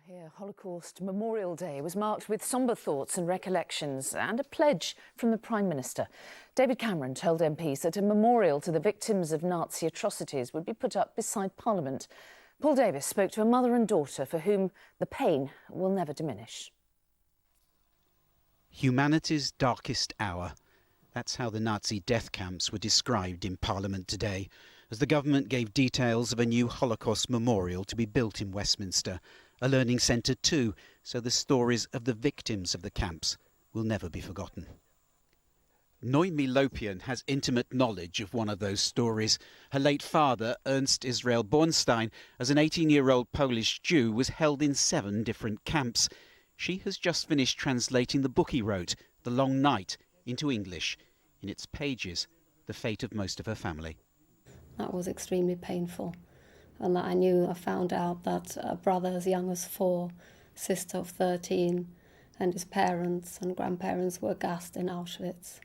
Here, Holocaust Memorial Day was marked with sombre thoughts and recollections and a pledge from the Prime Minister. David Cameron told MPs that a memorial to the victims of Nazi atrocities would be put up beside Parliament. Paul Davis spoke to a mother and daughter for whom the pain will never diminish. Humanity's darkest hour. That's how the Nazi death camps were described in Parliament today, as the government gave details of a new Holocaust memorial to be built in Westminster, a learning centre too, so the stories of the victims of the camps will never be forgotten. Noemie Lopian has intimate knowledge of one of those stories. Her late father, Ernst Israel Bornstein, as an 18-year-old Polish Jew, was held in 7 different camps. She has just finished translating the book he wrote, The Long Night, into English. In its pages, the fate of most of her family. That was extremely painful. And I found out that a brother as young as 4, sister of 13, and his parents and grandparents were gassed in Auschwitz.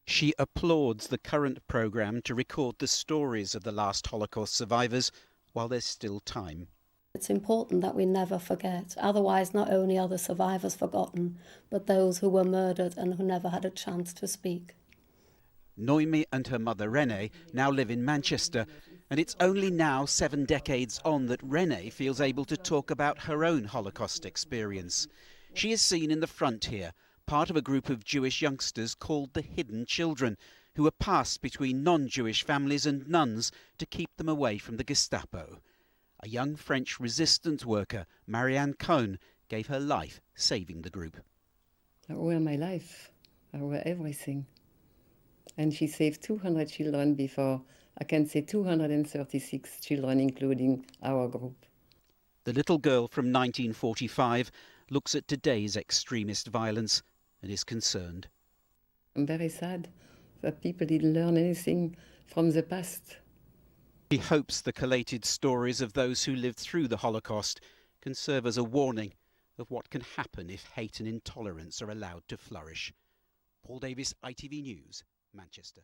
She applauds the current programme to record the stories of the last Holocaust survivors while there's still time. It's important that we never forget. Otherwise, not only are the survivors forgotten, but those who were murdered and who never had a chance to speak. Noemie and her mother Renee now live in Manchester, and it's only now, 7 decades on, that Renee feels able to talk about her own Holocaust experience. She is seen in the front here, part of a group of Jewish youngsters called the Hidden Children, who were passed between non-Jewish families and nuns to keep them away from the Gestapo. A young French resistance worker, Marianne Cohn, gave her life saving the group. I owe her my life. I owe her everything. And she saved 200 children before, I can say 236 children, including our group. The little girl from 1945 looks at today's extremist violence and is concerned. I'm very sad that people didn't learn anything from the past. She hopes the collated stories of those who lived through the Holocaust can serve as a warning of what can happen if hate and intolerance are allowed to flourish. Paul Davis, ITV News, Manchester.